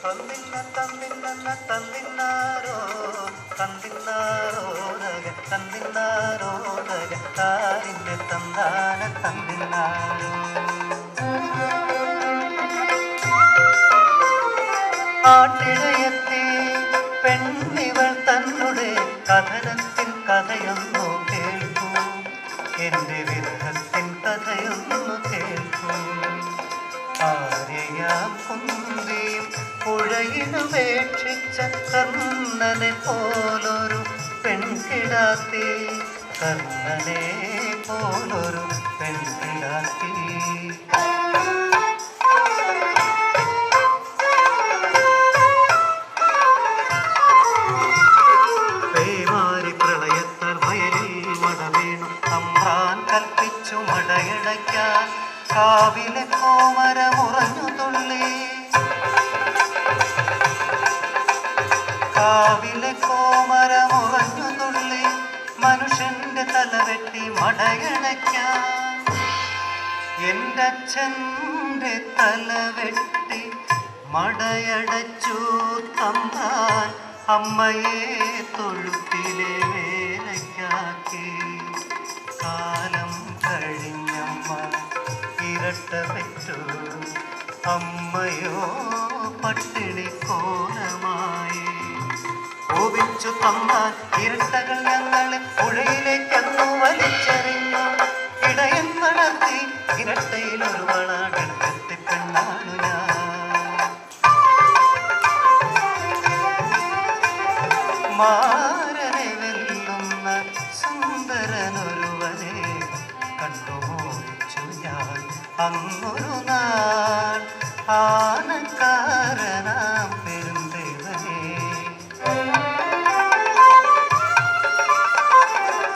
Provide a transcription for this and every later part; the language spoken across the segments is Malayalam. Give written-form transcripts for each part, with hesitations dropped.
തന്നിന്ന തന്നിന്ന തന്നിന്നാരോ തന്നിന്നാരോ തന്നിന്നാരോ താരിന്റെ തന്താന തന്നിന്നാരോ. ആട്ടിടയത്തെ പെണ്ണിവൾ തന്നുടെ കഥനത്തിൻ കഥയൊന്നു കേൾക്കൂ, എന്റെ വിരഹത്തിൻ കഥയൊന്നു കേൾക്കൂ. ആരെയാം കുന്തിയും പുഴയിലുപേക്ഷിച്ച കർണനെ പോലൊരു പെൺകിടാത്തി, കർണനെ പോലൊരു പെൺകിടാത്തി. പേമാരി പ്രളയത്താൽ വയലിൽ മട വീണു തമ്പ്രാൻ കൽപ്പിച്ചു മടയടയ്ക്കാൻ. കാവിലെ കോമരമുറഞ്ഞു തുള്ളി, കാവിലെ കോമരമുറഞ്ഞു തുള്ളി, മനുഷ്യന്റെ തലവെട്ടി മടയടയ്ക്കാൻ. എൻ്റെ അച്ഛൻ്റെ തലവെട്ടി മടയടച്ചു തമ്പ്രാൻ, അമ്മയെ തൊഴുത്തിലെ വേലയ്ക്കാക്കി. കാലം കഴിഞ്ഞമ്മ ഇരട്ട പെറ്റു, അമ്മയോ പട്ടിണി കോലമായി. കോപിച്ചു തമ്പാൻ ഇരട്ടകൾ ഞങ്ങളെ പുഴയിലേക്കന്നു വലിച്ചെറിഞ്ഞു. ഇടയൻ വളർത്തി ഇരട്ടയിൽ ഒരു വളാടെത്തി പെണ്ണാണു ഞാൻ. മാരനെ വെല്ലുന്ന സുന്ദരനൊരുവനെ കണ്ടുമോഹിച്ചു ഞാൻ അങ്ങൊരു നാൾ. ആനക്കാരനാം പെരുന്തേവനെ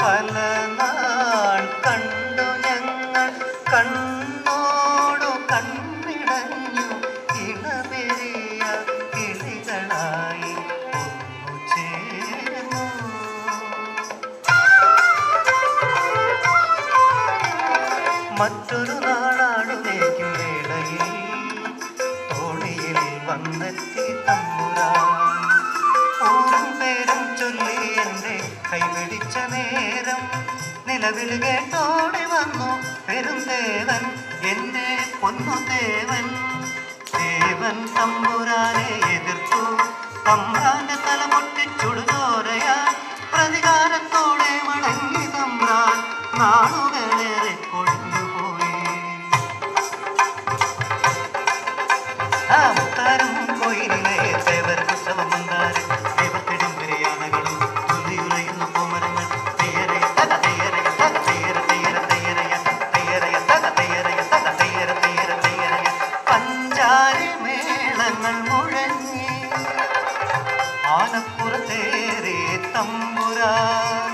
പല നാൾ കണ്ടു ഞങ്ങൾ, കണ്ണോടു കണ്ണിടഞ്ഞു ഇളവെറിയ കിളികളായി ഒന്നു ചേർന്നു. മറ്റൊരു നാടാടുതേക്കും വേളയിൽ തോണിയിൽ വന്നെത്തി തമ്പുരാൻ. ഊരും പേരും ചൊല്ലി എൻ്റെ കൈപിടിച്ച നേരം നിലവിളി കേട്ടോടി വന്നു പെരുന്തേവൻ, എൻ്റെ പൊന്നു ദേവൻ. ദേവൻ തമ്പുരാനെ എതിർത്തു, തമ്പ്രാന്റെ തല പൊട്ടിച്ചുടുചോരയാൻ. പ്രതികാരത്തോടെ മടങ്ങി തമ്പ്രാൻ, നാളുകളേറെ കൊഴിഞ്ഞുപോയി. മുത്താരും കോയിലെ ദേവർക്ക് ശവമന്താരെ ദൈവത്തിടും വിരയാനകളും തുള്ളിയുറയുന്ന കോമരങ്ങൾ. തെയ്യരയ തക തെയ്യരയ തക തെയ്യര തെയ്യര തെയ്യരയ തെയ്യരയ തക തെയ്യരയ തക തെയ്യര തെയ്യര തെയ്യരയ. പഞ്ചാരി മേളങ്ങൾ മുഴങ്ങി ആനപ്പുറത്തേറി തമ്പുരാൻ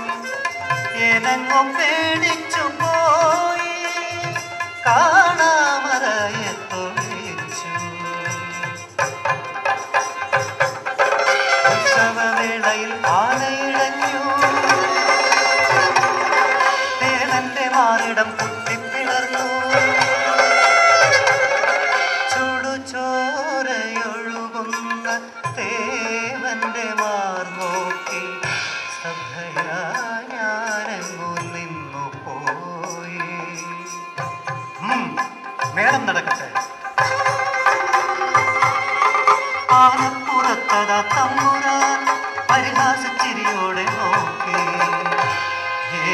എനങ്ങും പേടിച്ചു പോയി, കാണാമറയത്തൊഴിച്ചു. ഉത്സവവേളയിൽ ആനയിടഞ്ഞു, ദേവന്റെ മാറിടം കുത്തിപ്പിളർന്നു. ചുടുചോരയൊഴുകുന്ന ദേവന്റെ മാർനോക്കി ശ്രദ്ധയാ ഞാനെങ്ങു നിന്നു പോയി. മേളം നടക്കട്ടെ. ആനപ്പുറത്തതാ തമ്പുരാൻ പരിഹാസച്ചിരിയോടെ നോക്കി.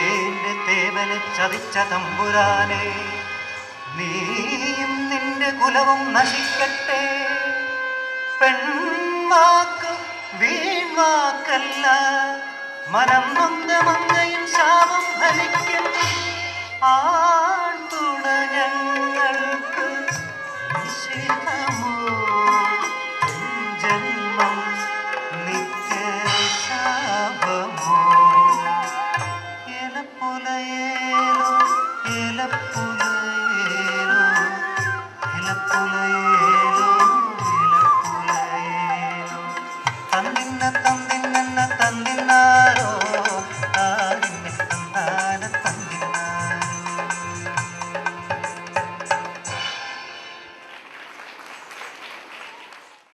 എന്റെ ദേവനെ ചതിച്ച തമ്പുരാനെ, നീയും നിന്റെ കുലവും നശിക്കട്ടെ. പെൺവാക്ക് വീൺവാക്കല്ല, മനം നൊന്ത മങ്ങയും ശാപം ഫലിക്കും. ആൺതുണ ഞങ്ങൾ